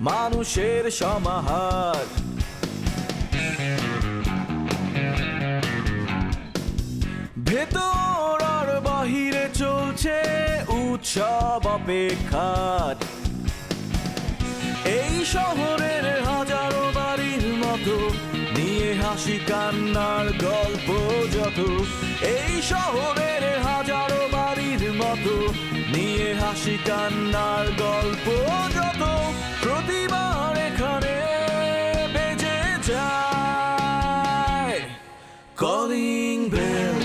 মানুষের সমাহার। ভেতর আর বাহিরে চলছে উৎসব অপেক্ষার। এই শহরের হাজারো বাড়ির মতো নিয়ে হাসি কান্নার গল্প যত। এই শহরের হাজারো বাড়ির মতো নিয়ে হাসি কান্নার গল্প যত। প্রতিবার এখানে বেজে যায় কলিং বেল।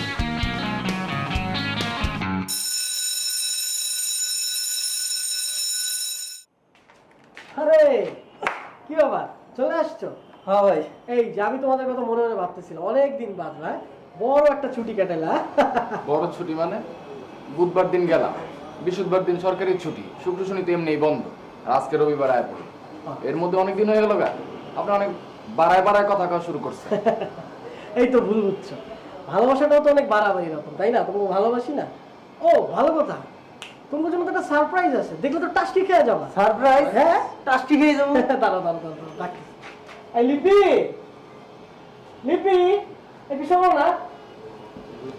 আরে কি বাবা চলে আসছো? হ্যাঁ ভাই। এই যে আমি তোমাদের কথা মনে মনে ভাবতেছিলাম, অনেকদিন বাদ ভাই বড় একটা ছুটি কাটালা। বড় ছুটি মানে? বুধবার দিন গেলাম, বৃহস্পতিবার দিন সরকারি ছুটি, শুক্র শনি তো এমনিই বন্ধ, আর আজকে রবিবার আয় পড়ি। এর মধ্যে অনেক দিন হয়ে গেল গা, আপনি অনেক বাড়ায় বাড়ায় কথা কওয়া শুরু করছেন। এই তো ভুল বুঝছো, ভালোবাসাটাও তো অনেক বাড়াবাড়ি রকম, তাই না? তোমাকে ভালোবাসি না। ও ভালো কথা, তোমার জন্য তো একটা সারপ্রাইজ আছে, দেখলে তো টাস্কি খেয়ে যাবা। সারপ্রাইজ? হ্যাঁ টাস্টি খেয়ে যাবো। দাঁড়াও দাঁড়াও দাঁড়াও ডাকি। এই লিপি, লিপি একটু শোনো না,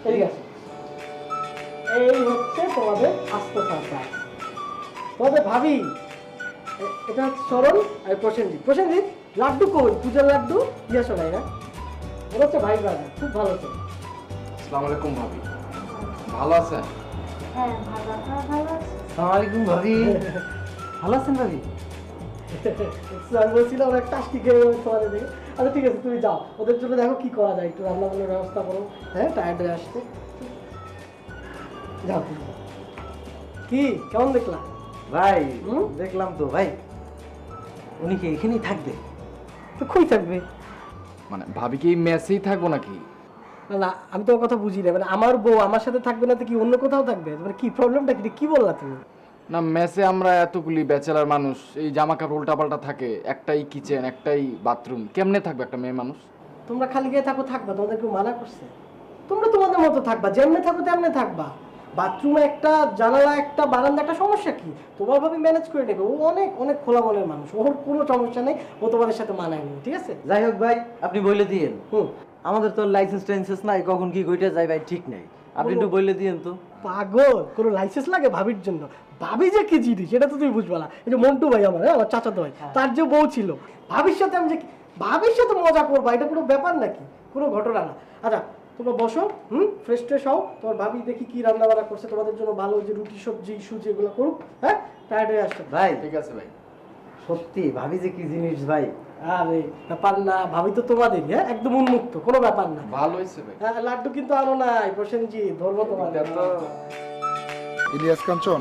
এদিকে আসো। এই হচ্ছে তোমাদের আস্ত সারপ্রাইজ। তোমাদের ভাবি, এটা হচ্ছে সরল আর প্রসেনজিৎ। প্রসেনজিৎ লাড্ডু কই? পূজার লাড্ডু দিয়ে আসো নাই না? ওরা হচ্ছে ভাই ব্রাদার, খুব ভালো আছে। আসসালামু আলাইকুম ভাবি, ভালো আছেন? হ্যাঁ ভালো, আপনারা ভালো আছেন? আসসালামু আলাইকুম ভাবি। ভালো আছেন ভাবি? আমি বলছিলাম ওরা টাস্কি খেয়ে তোমাদের দেখে। আচ্ছা ঠিক আছে, তুমি যাও, ওদের জন্য দেখো কি করা যায়, একটু রান্না বান্নার ব্যবস্থা করো। হ্যাঁ টায়ার্ড হয়ে আসছে, যাও তুমি যাও। কি কেমন দেখলা? ভাই দেখলাম তো ভাই, উনি কি এখানেই থাকবে? তো কই থাকবে? মানে ভাবি কি মেসেই থাকবো নাকি? না না, আমি তোমার কথা বুঝি না, মানে আমার বউ আমার সাথে থাকবে না তো কি অন্য কোথাও থাকবে? মানে কি প্রবলেমটা কি বললা তুমি? না মেসে আমরা এতগুলি ব্যাচেলার মানুষ, এই জামা কাপড় উল্টাপাল্টা থাকে, একটাই কিচেন একটাই বাথরুম, কেমনে থাকবে একটা মেয়ে মানুষ? তোমরা খালি গিয়ে থাকো, থাকবা, তোমাদের কেউ মানা করছে? তোমরা তোমাদের মতো থাকবা, যেমনে থাকো তেমনে থাকবা। বাথরুমে একটা, জানালা একটা, বারান্দা একটা, সমস্যা কি? তোমার ভাবে ম্যানেজ করে নেবে, ও অনেক অনেক খোলা মনের মানুষ, ওর কোনো সমস্যা নেই, ও তোমাদের সাথে মানায় নেবে, ঠিক আছে? যাই হোক ভাই, আপনি বলে দিয়েন। হুম। আমাদের তো লাইসেন্স টাইসেন্স নাই, কখন কি কইটা যায় ভাই ঠিক নাই, আপনি একটু বলে দিয়েন তো। পাগল, কোনো লাইসেন্স লাগে ভাবির জন্য? ভাবি যে কি জিনিস সেটা তো তুমি বুঝবা না। এই যে মন্টু ভাই আমার, আমার চাচাতো ভাই, তার যে বউ ছিল, ভাবির সাথে আমি যে ভাবির সাথে মজা করবা, এটা কোনো ব্যাপার নাকি? কোনো ঘটনা না। আচ্ছা তোমরা বসো, ফ্রেশ ট্রেশ হও, তোমার ভাবি দেখি কি রান্না বান্না করছে তোমাদের জন্য, ভালো যে রুটি সবজি সুজি এগুলো করুক। হ্যাঁ টায়ার্ড হয়ে আসছো ভাই ঠিক আছে ভাই। সত্যি ভাবি যে কি জিনিস ভাই। আরে ব্যাপার না, ভাবি তো তোমাদেরই, হ্যাঁ একদম উন্মুক্ত, কোনো ব্যাপার না। ভালো হয়েছে ভাই। হ্যাঁ লাড্ডু কিন্তু আনো নাই প্রসেনজি, ধরবো তোমার। ইলিয়াস কাঞ্চন,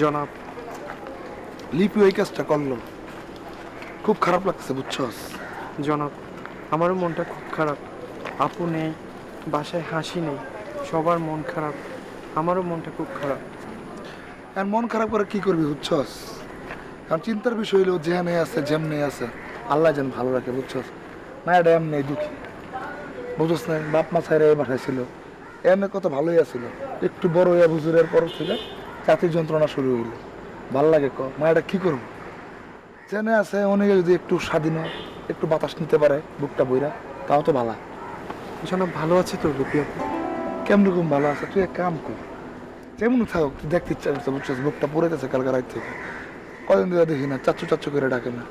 জনাব। লিপি ওই কাজটা করলো, খুব খারাপ লাগছে বুঝছস? জনাব আমারও মনটা খুব খারাপ, আপু নেই, বাসায় হাসি নেই, সবার মন খারাপ, আমারও মনটা খুব খারাপ। আর মন খারাপ করে কি করবি বুঝছস? কারণ চিন্তার বিষয় হলো যেখানে আছে যেমনি আছে আল্লাহ যেন ভালো রাখে বুঝছস। মায়েরা এমনি দুঃখী বুঝছস না, বাপ মা ছাইরা এই পাঠাইছিল, এমনি কত ভালোই আছিল, একটু বড় হইয়া বুঝুরের পর থেকে জাতির যন্ত্রণা শুরু হইল। ভাল লাগে ক মায়েরা কি করবো, জেনে আছে অনেকে যদি একটু স্বাধীন একটু বাতাস নিতে পারে বুকটা বইরা, তাও তো ভালো। জনাব ভালো আছে তো লিপি আপু? কেমন রকম ভালো আছে, তুই এক কাম কর, যেমন থাকুক তুই দেখতে ইচ্ছা করছে বুঝছিস, বুকটা পড়ে গেছে কালকে রাত থেকে, কদিন ধরে দেখি না, চাচ্ছু চাচ্ছু করে ডাকে না।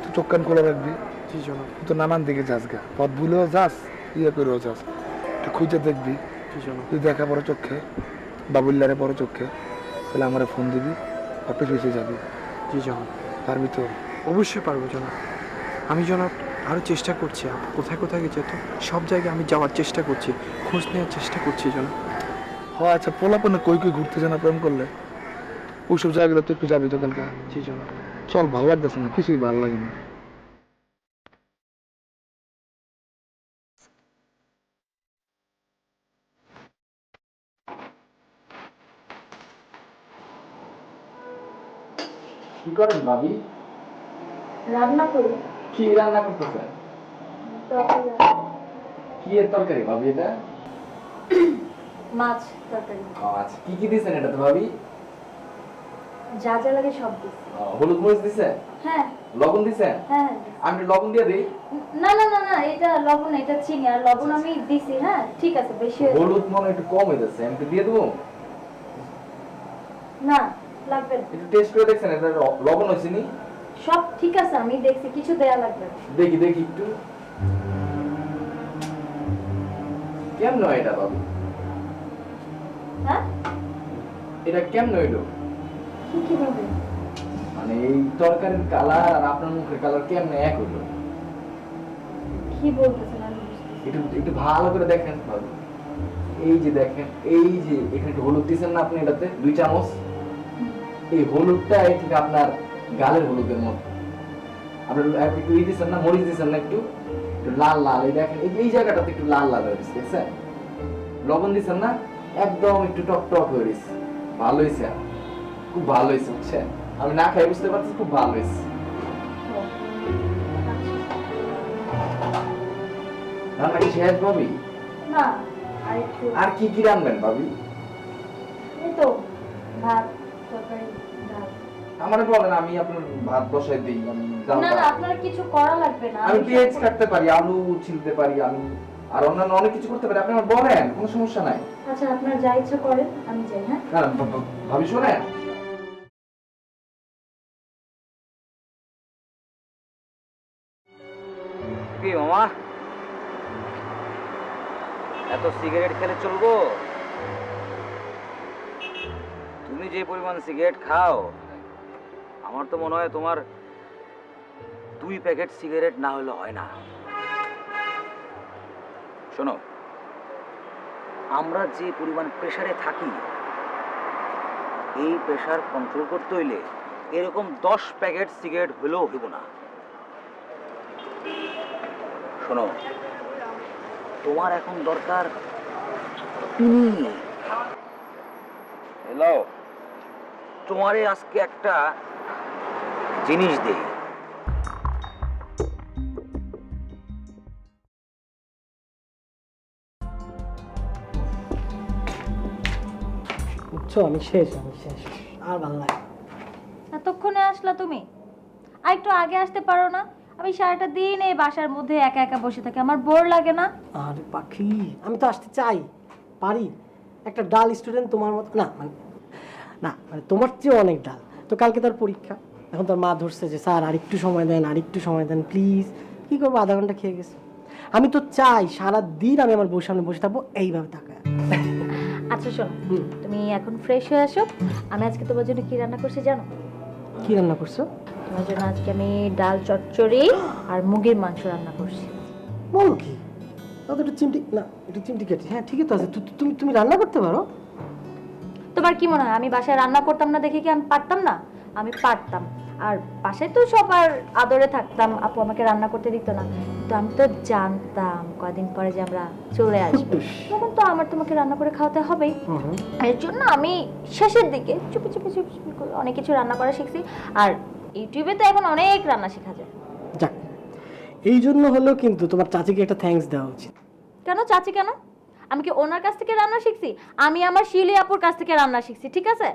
তুই চোখ কান খোলা রাখবি, জি জনাব। তুই তো নানান দিকে যাস গা, পথ ভুলেও যাস, ইয়ে করেও যাস, তুই খুঁজে দেখবি, জি জনাব। তুই দেখা পরে চোখে বাবুল্লারে পরে চোখে, তাহলে আমার ফোন দিবি, অফিস বেঁচে যাবি, জি জনাব। পারবি তো? অবশ্যই পারবো জনাব। আমি জনাব আরও চেষ্টা করছি, আপু কোথায় কোথায় গেছে তো সব জায়গায় আমি যাওয়ার চেষ্টা করছি, খোঁজ নেওয়ার চেষ্টা করছি জনাব। হ্যাঁ আচ্ছা, পোলাপনে কই কই ঘুরতে জানা প্রেম করলে ওইসব জায়গাগুলো তুই একটু যাবি তো কালকে? জি জনাব। চল, ভালো লাগতেছে না, কিছুই ভালো লাগে না। কি করেন ভাবি? রান্না করি। কি রান্না করতেছেন? তরকারি। কি এর তরকারি ভাবি এটা? মাছ তরকারি। আচ্ছা কি কি দিয়েছেন এটা তো ভাবি? যা যা লাগে সব দিছি। হলুদ মরিচ দিছেন? হ্যাঁ লবণ দিছেন? হ্যাঁ। আমি লবণ দিয়ে দিই। না না না না, এটা লবণ, এটা চিনি, আর লবণ আমি দিছি। হ্যাঁ ঠিক আছে, বেশি হয়ে হলুদ মনে একটু কম হয়ে যাচ্ছে, আমি কি দিয়ে দেবো? না লাগবে না। একটু টেস্ট করে দেখছেন এটা লবণ হয়েছে নি? সব ঠিক আছে, আমি দেখছি, কিছু দেয়া লাগবে না। দেখি দেখি একটু। কেমন হয় এটা বাবু? হ্যাঁ এটা কেমন হইলো? কিভাবে? মানে এই তরকারির কালার আর আপনার মুখের কালার কেমন এক হইলো? কি বলতেছেন আমি বুঝতে পারছি একটু একটু ভালো করে দেখেন বাবু। এই যে দেখেন, এই যে এখানে একটু হলুদ দিয়েছেন না আপনি এটাতে 2 চামচ? এই হলুদটা এই ঠিক আপনার গালের হলুদের মতো। আপনার একটু ই দিয়েছেন না, মরিচ দিয়েছেন না একটু একটু লাল লাল, এই দেখেন এই জায়গাটাতে একটু লাল লাল হয়ে গেছে, দেখছেন? লবণ দিয়েছেন না, একদম একটু টক টক হয়ে গেছে। ভালো হয়েছে, খুব ভালো হয়েছে, বুঝছেন? আমি না খাই বুঝতে পারছি, খুব ভালো হয়েছে। রান্না কি শেষ ভাবি? না, আর একটু। আর কি কি রান্নবেন ভাবি? এই তো ভাত, তরকারি, ডাল। আমারে বলেন, আমি আপনার ভাত বসাই দিই, আমি ডাল না না, বানাই। আপনার কিছু করা লাগবে না। আমি আমি পেঁয়াজ সব- কাটতে পারি, আলু ছিলতে পারি, আমি আর অন্যান্য অনেক কিছু করতে পারি, আপনি আমার বলেন, কোনো সমস্যা নাই। আচ্ছা, আপনার যা ইচ্ছা করেন, আমি যাই। হ্যাঁ না না, ভাবি শোনেন, কি মামা, এত সিগারেট খেলে চলবো? তুমি যে পরিমাণ সিগারেট খাও, আমার তো মনে হয় তোমার 2 প্যাকেট সিগারেট না হলে হয় না। শোনো, আমরা যে পরিমাণ প্রেসারে থাকি, এই প্রেসার কন্ট্রোল করতে হইলে এরকম 10 প্যাকেট সিগারেট হলেও হইব না। শোনো, তোমার এখন দরকার হ্যালো, তোমারে আজকে একটা জিনিস দেই। বুঝছো, আমি শেষ, আমি শেষ, আর ভালো লাগে না। এতক্ষণে আসলা তুমি? আর একটু আগে আসতে পারো না? আমি সারাটা দিন এই বাসার মধ্যে একা একা বসে থাকি, আমার বোর লাগে না? আরে পাখি, আমি তো আসতে চাই, পারি। একটা ডাল স্টুডেন্ট তোমার মতো না, মানে না, মানে তোমার চেয়ে অনেক ডাল। তো কালকে তার পরীক্ষা, এখন তার মা ধরছে যে স্যার আর একটু সময় দেন, আর একটু সময় দেন প্লিজ। কি করবো, আধা ঘন্টা খেয়ে গেছে। আমি তো চাই সারা দিন আমি আমার বউর সামনে বসে থাকবো এইভাবে তাকায়। আচ্ছা শোনো, তুমি এখন ফ্রেশ হয়ে আসো। আমি আজকে তোমার জন্য কি রান্না করছি জানো? কি রান্না করছো? তোমার জন্য আজকে আমি ডাল চচ্চড়ি আর মুরগির মাংস রান্না করছি। বলো কি, তাহলে একটু চিমটি না, একটু চিমটি কেটে, হ্যাঁ ঠিকই তো আছে। তুমি তুমি রান্না করতে পারো? তোমার কি মনে হয় আমি বাসায় রান্না করতাম না দেখে কি আমি পারতাম না? আমি পারতাম। আর বাসায় তো সবার আদরে থাকতাম, আপু আমাকে রান্না করতে দিত না, কিন্তু আমি তো জানতাম কদিন পরে যে আমরা চলে আসবো, তখন তো আমার তোমাকে রান্না করে খাওয়াতে হবেই। এর জন্য আমি শেষের দিকে চুপি চুপি চুপি চুপি করে অনেক কিছু রান্না করা শিখছি। আর ইউটিউবে তো এখন অনেক রান্না শেখা যায়। যাক, এই জন্য হলেও কিন্তু তোমার চাচিকে একটা থ্যাঙ্কস দেওয়া উচিত। কেন চাচি কেন? আমি কি ওনার কাছ থেকে রান্না শিখছি? আমি আমার শিলি আপুর কাছ থেকে রান্না শিখছি, ঠিক আছে?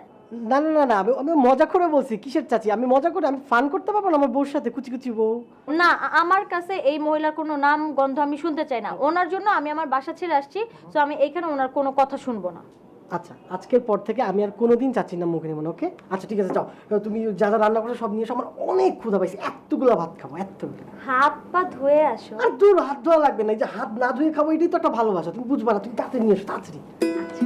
না না না না, আমি মজা করে বলছি। কিসের চাচি? আমি মজা করে, আমি ফান করতে পারবো না আমার বউর সাথে, কুচি কুচি বউ। না, আমার কাছে এই মহিলার কোনো নাম গন্ধ আমি শুনতে চাই না। ওনার জন্য আমি আমার বাসা ছেড়ে আসছি, তো আমি এইখানে ওনার কোনো কথা শুনবো না। আচ্ছা, আজকের পর থেকে আমি আর কোনোদিন চাচির নাম মুখে নেব না, ওকে? আচ্ছা ঠিক আছে, যাও তুমি যা যা রান্না করছো সব নিয়ে এসো, আমার অনেক ক্ষুধা পাইছে, এতগুলো ভাত খাবো, এতগুলো। হাত পা ধুয়ে আসো। আর দূর, হাত ধোয়া লাগবে না, এই যে হাত না ধুয়ে খাবো এটাই তো একটা ভালোবাসা, তুমি বুঝবা না, তুমি তাড়াতাড়ি নিয়ে এসো, তাড়াতাড়ি। আচ্ছা।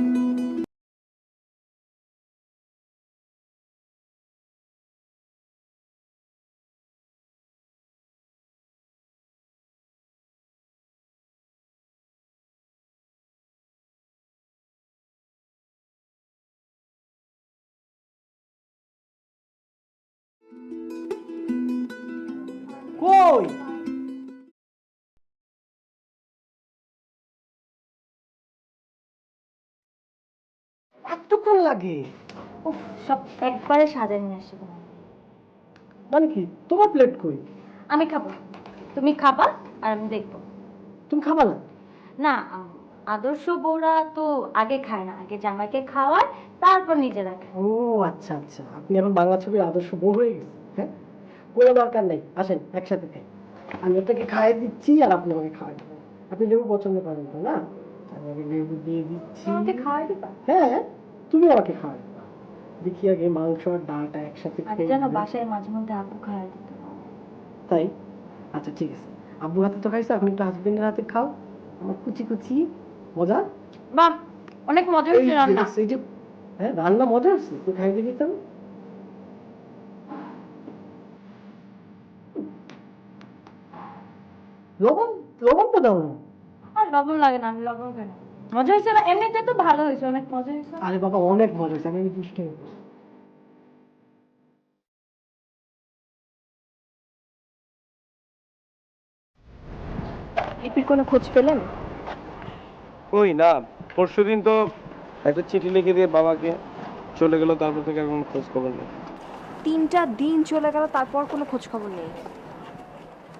কই? এতক্ষণ লাগে? উফ, সব একবারে সাজায় নিয়ে আসছি তোমার। মানে কি, তোমার প্লেট কই? আমি খাবো, তুমি খাবা আর আমি দেখবো। তুমি খাবা না? না, আদর্শ বউরা তো আগে খায় না, আগে জামাইকে খাওয়ায় তারপর নিজেরা খায়। ও আচ্ছা আচ্ছা, আপনি এখন বাংলা ছবির আদর্শ বউ হয়ে গেছেন। হ্যাঁ, কোনো দরকার নেই, আসেন একসাথে খাই। আমি আপনাকে খাইয়ে দিচ্ছি আর আপনি আমাকে খাওয়াই দেবেন। আপনি লেবু পছন্দ করেন তো না? আমি আগে লেবু দিয়ে দিচ্ছি। আমাকে খাওয়াই দিবা? হ্যাঁ, তুমি আমাকে খাওয়াই দিবা। দেখি আগে মাংস আর ডালটা একসাথে আর খেয়ে যেন নিই। বাসায় মাঝে মধ্যে আপু খাওয়াই দিত। তাই? আচ্ছা ঠিক আছে, আব্বু হাতে তো খাইছো, আপনি একটু হাজবেন্ডের হাতে খাও। আমার কুচি কুচি মজা। বাহ, অনেক মজা এই হচ্ছে যে রান্না। এই যে, হ্যাঁ রান্না মজা আছে, তুই খাই দিবি তো। লবণ, লবণ তো দাও না। আর লবণ লাগে না, আমি লবণ খাই না। মজা হয়েছে না? এমনিতে তো ভালো হয়েছে, অনেক মজা হয়েছে। আরে বাবা অনেক মজা হয়েছে, আমি বুঝতে লিপির কোনো খোঁজ পেলেন? ওই না, পরশুদিন তো একটা চিঠি লিখে দিয়ে বাবাকে চলে গেল, তারপর থেকে আর কোনো খোঁজ খবর নেই। 3টা দিন চলে গেল, তারপর কোনো খোঁজ খবর নেই।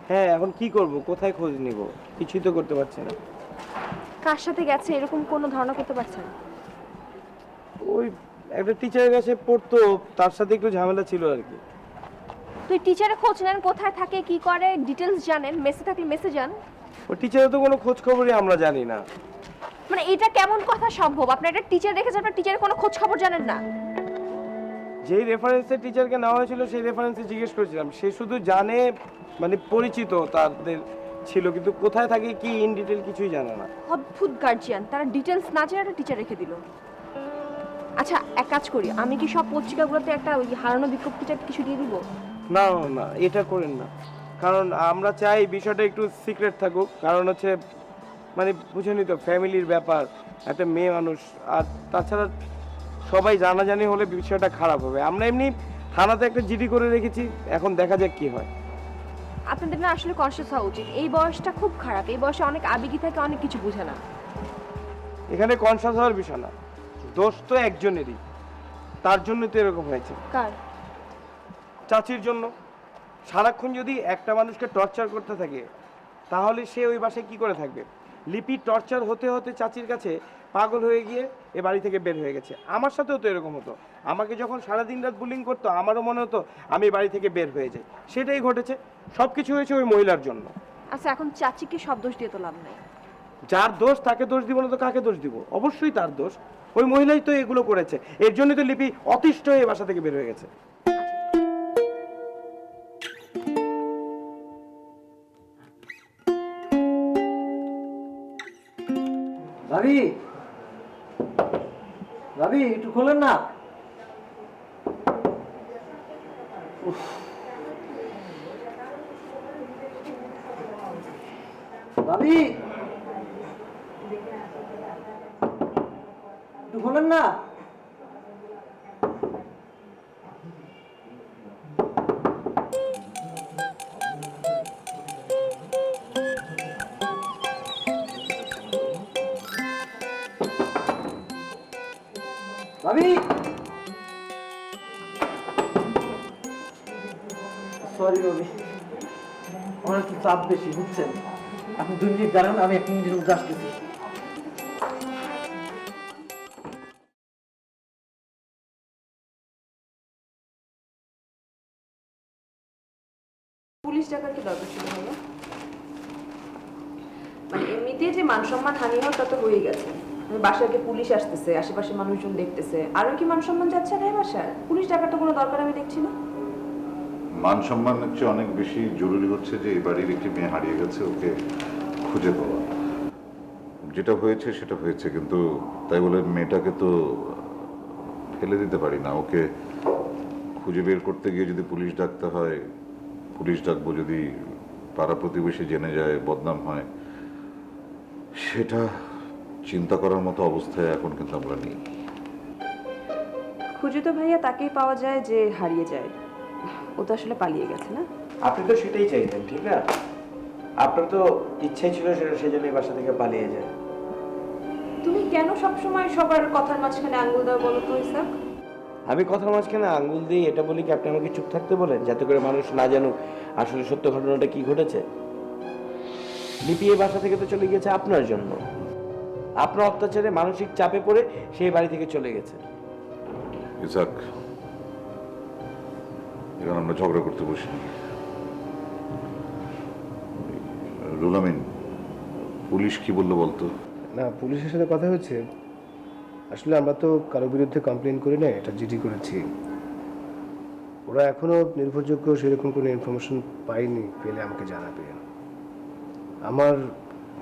হ্যাঁ, এখন কি করব, কোথায় খোঁজ নিব, কিছুই তো করতে পারছি না। কার সাথে গেছে এরকম কোনো ধারণা করতে পারছেন? ওই একটা টিচারের কাছে পড়তো, তার সাথে একটু ঝামেলা ছিল আর কি। তুই টিচারের খোঁজ নেন, কোথায় থাকে কি করে ডিটেলস জানেন, মেসে থাকলে মেসে যান। ওই টিচারের তো কোনো খোঁজ খবরই আমরা জানি না। মানে এটা কেমন কথা সম্ভব? আপনি একটা টিচার রেখেছেন, আপনার টিচারের কোনো খোঁজ খবর জানেন না? যেই রেফারেন্সে টিচারকে নেওয়া হয়েছিল সেই রেফারেন্সে জিজ্ঞেস করেছিলাম, সে শুধু জানে, মানে পরিচিত তাদের ছিল, কিন্তু কোথায় থাকে কি ইন ডিটেল কিছুই জানে না। অদ্ভুত গার্জিয়ান, তারা ডিটেলস না জেনে একটা টিচার রেখে দিল। আচ্ছা এক কাজ করি, আমি কি সব পত্রিকাগুলোতে একটা ওই হারানো বিজ্ঞপ্তি টাইপ কিছু দিয়ে দিব? না না, এটা করেন না, কারণ আমরা চাই বিষয়টা একটু সিক্রেট থাকুক। কারণ হচ্ছে মানে বুঝেনি তো, ফ্যামিলির ব্যাপার, একটা মেয়ে মানুষ, আর তাছাড়া সবাই জানাজানি হলে বিষয়টা খারাপ হবে। আমরা এমনি থানাতে একটা জিডি করে রেখেছি, এখন দেখা যাক কি হয়। আপনাদের না আসলে কনসিয়াস হওয়া উচিত, এই বয়সটা খুব খারাপ, এই বয়সে অনেক আবেগী থাকে, অনেক কিছু বোঝে না। এখানে কনসাস হওয়ার বিষয় না, দোষ তো একজনেরই, তার জন্য তো এরকম হয়েছে। কার? চাচির জন্য। সারাক্ষণ যদি একটা মানুষকে টর্চার করতে থাকে তাহলে সে ওই বাসায় কি করে থাকবে? লিপি টর্চার হতে হতে চাচির কাছে পাগল হয়ে গিয়ে এ বাড়ি থেকে বের হয়ে গেছে। আমার সাথেও তো এরকম হতো, আমাকে যখন সারাদিন রাত বুলিং করতো আমারও মনে হতো আমি বাড়ি থেকে বের হয়ে যাই। সেটাই ঘটেছে, সব কিছু হয়েছে ওই মহিলার জন্য। আচ্ছা এখন চাচিকে সব দোষ দিয়ে তো লাভ নাই। যার দোষ তাকে দোষ দিব না তো কাকে দোষ দিব? অবশ্যই তার দোষ, ওই মহিলাই তো এগুলো করেছে, এর জন্যই তো লিপি অতিষ্ঠ হয়ে বাসা থেকে বের হয়ে গেছে। ভাবি, ভাবি একটু খোলেন না। উফ। ভাবি একটু খোলেন না। ভাবি, সরি ভাবি, আমার একটু চাপ বেশি বুঝছেন। আপনি 2 মিনিট দাঁড়ান, আমি 1 মিনিটের মধ্যে আসতেছি। পুলিশ ডাকার কি দরকার ছিল ভাইয়া? মানে এমনিতে যে মান সম্মান হানি হওয়া তা তো হয়ে গেছে। বাসাকে পুলিশ আসতেছে, আশেপাশে মানুষজন দেখতেছে, আরো কি মান সম্মান যাচ্ছে না এই বাসার? পুলিশ ডাকার তো কোনো দরকার আমি দেখছি না। মান সম্মানের চেয়ে অনেক বেশি জরুরি হচ্ছে যে এই বাড়ির একটি মেয়ে হারিয়ে গেছে, ওকে খুঁজে পাওয়া। যেটা হয়েছে সেটা হয়েছে, কিন্তু তাই বলে মেয়েটাকে তো ফেলে দিতে পারি না। ওকে খুঁজে বের করতে গিয়ে যদি পুলিশ ডাকতে হয়, পুলিশ ডাকবো, যদি পাড়া প্রতিবেশী জেনে যায়, বদনাম হয়, সেটা চিন্তা করার মতো অবস্থায় এখন কিন্তু আমরা নেই। খুঁজে তো ভাইয়া তাকেই পাওয়া যায় যে হারিয়ে যায়, ও তো আসলে পালিয়ে গেছে না? আপনি তো সেটাই চাইতেন, ঠিক না? আপনার তো ইচ্ছাই ছিল সেটা, সেজন্য এই বাসা থেকে পালিয়ে যায়। তুমি কেন সবসময় সবার কথার মাঝখানে আঙ্গুল দাও বলো তো ইসাক? আমি কথার মাঝখানে আঙ্গুল দিয়ে এটা বলি কি আপনি আমাকে চুপ থাকতে বলেন, যাতে করে মানুষ না জানুক আসলে সত্য ঘটনাটা কি ঘটেছে। লিপি এই বাসা থেকে তো চলে গেছে আপনার জন্য। আপনার অত্যাচারে মানসিক চাপে পড়ে সেই বাড়ি থেকে চলে গেছে। ইসাক, এখন আমরা ঝগড়া করতে বসিনি। রুলামিন, পুলিশ কি বললো বলতো? না, পুলিশের সাথে কথা হচ্ছে। আসলে আমরা তো কারো বিরুদ্ধে কমপ্লেন করি না, এটা জিডি করেছি। ওরা এখনো নির্ভরযোগ্য সেরকম কোনো ইনফরমেশন পায়নি, পেলে আমাকে জানাবে। আমার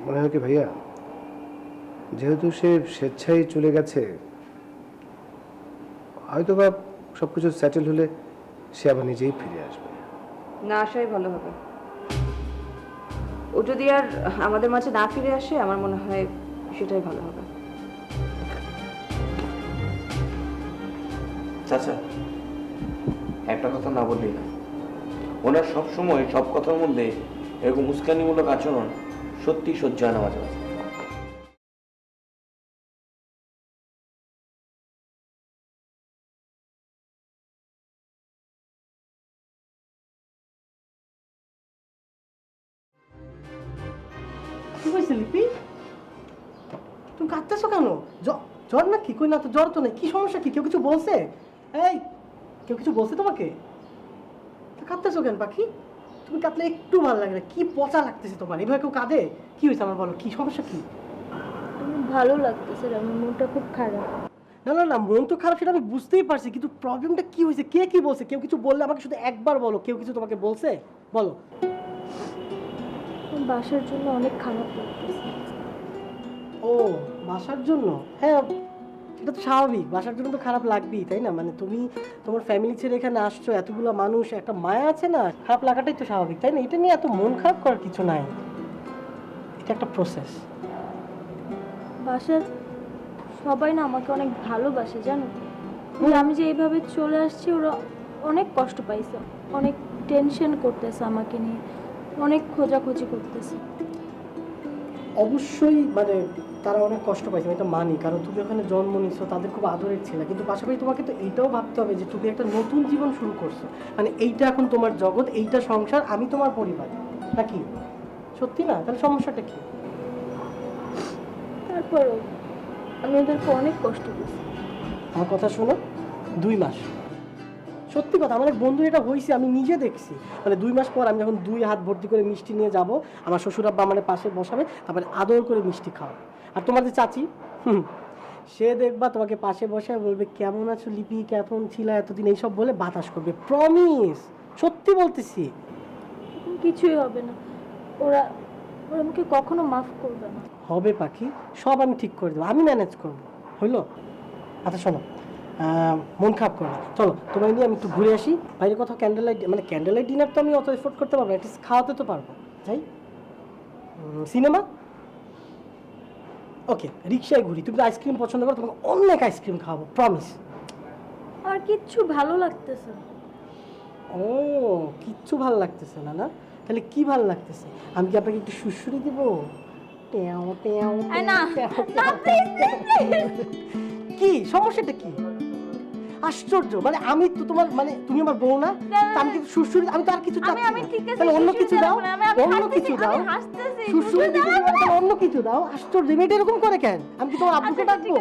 মনে হয় কি ভাইয়া, যেহেতু সে স্বেচ্ছায় চলে গেছে, হয়তোবা সব কিছু সেটেল হলে সে আবার নিজেই ফিরে আসবে। না আসাই ভালো হবে। ও যদি আর আমাদের মাঝে না ফিরে আসে, আমার মনে হয় সেটাই ভালো হবে। চাচা, একটা কথা না বললেই না, ওনার সবসময় সব কথার মধ্যে এরকম উস্কানিমূলক আচরণ সত্যি সহ্য হয় না মাঝে মাঝে। কি হয়েছে লিপি? তুমি কাঁদতেছো কেন? জ্বর না কি? কই না তো, জ্বর তো নেই। কি সমস্যা কি? কেউ কিছু বলছে? এই, কেউ কিছু বলছে তোমাকে? কাঁদতেছো কেন পাখি? তুমি কাঁদলে একটু ভালো লাগে না। কি পচা লাগতেছে তোমার, এভাবে কেউ কাঁদে? কি হয়েছে আমার বলো, কি সমস্যা কি? আমার ভালো লাগতেছে না, আমার মনটা খুব খারাপ। না না না, মন তো খারাপ সেটা আমি বুঝতেই পারছি, কিন্তু প্রবলেমটা কি হয়েছে? কে কি বলছে? কেউ কিছু বললে আমাকে শুধু একবার বলো। কেউ কিছু তোমাকে বলছে? বলো। আমার বাসার জন্য অনেক খারাপ লাগতেছে। ও, বাসার জন্য? হ্যাঁ, এটা তো স্বাভাবিক। বাসার জন্য তো খারাপ লাগবেই, তাই না? মানে তুমি তোমার ফ্যামিলি ছেড়ে এখানে আসছো, এতগুলো মানুষ, একটা মায়া আছে না, খারাপ লাগাটাই তো স্বাভাবিক, তাই না? এটা নিয়ে এত মন খারাপ করার কিছু নাই, এটা একটা প্রসেস। বাসার সবাই না আমাকে অনেক ভালোবাসে, জানো তো? আমি যে এইভাবে চলে আসছি, ওরা অনেক কষ্ট পাইছে, অনেক টেনশন করতেছে আমাকে নিয়ে, অনেক খোঁজাখুঁজি করতেছে। অবশ্যই মানে তারা অনেক কষ্ট পাইছে, আমি এটা মানি, কারণ তুমি ওখানে জন্ম নিচ্ছো, তাদের খুব আদরের ছিল। কিন্তু পাশাপাশি তোমাকে তো এইটাও ভাবতে হবে যে তুমি একটা নতুন জীবন শুরু করছো, মানে এইটা এখন তোমার জগৎ, এইটা সংসার, আমি তোমার পরিবার, নাকি? সত্যি না? তাহলে সমস্যাটা কি? তারপরও আমি ওদেরকে অনেক কষ্ট দিচ্ছি। আমার কথা শোনো, 2 মাস, সত্যি কথা, আমার এক বন্ধু এটা হয়েছে, আমি নিজে দেখছি। মানে 2 মাস পর আমি যখন 2 হাত ভর্তি করে মিষ্টি নিয়ে যাব, আমার শ্বশুর আব্বা আমার পাশে বসাবে, তারপরে আদর করে মিষ্টি খাওয়া। আর তোমাদের চাচি, সে দেখবা তোমাকে পাশে বসায় বলবে, কেমন আছো লিপি, কেমন ছিল এতদিন, এইসব বলে বাতাস করবে। প্রমিস, সত্যি বলতেছি। কিছুই হবে না, ওরা ওরা আমাকে কখনো মাফ করবে না। হবে পাখি, সব আমি ঠিক করে দেবো, আমি ম্যানেজ করবো, হইলো? আচ্ছা শোনো, মন খারাপ করো না, চলো তোমায় নিয়ে আমি একটু ঘুরে আসি বাইরে, কোথাও ক্যান্ডেল লাইট, মানে ক্যান্ডেল লাইট ডিনার তো আমি অত এফোর্ড করতে পারবো, অ্যাটলিস্ট খাওয়াতে তো পারবো। যাই সিনেমা, ওকে, রিক্সায় ঘুরি। তুমি আইসক্রিম পছন্দ করো, তোমাকে অনেক আইসক্রিম খাওয়াবো, প্রমিস। আর কিচ্ছু ভালো লাগতেছে না। ও, কিচ্ছু ভালো লাগতেছে না? না, তাহলে কি ভালো লাগতেছে? আমি কি আপনাকে একটু সুড়সুড়ি দিব? টেও টেও না, না, কি সমস্যাটা কি? আশ্চর্য, মানে আমি তো তোমার, মানে তুমি আমার বউ না? আমি কিন্তু সুড়সুড়ি, আমি তো আর কিছু চাচ্ছি না। তাহলে অন্য কিছু দাও, অন্য কিছু দাও, সুড়সুড়ি দিতে, অন্য কিছু দাও। আশ্চর্য, মেয়েটা এরকম করে কেন? আমি কি তোমার আব্বুকে ডাকবো?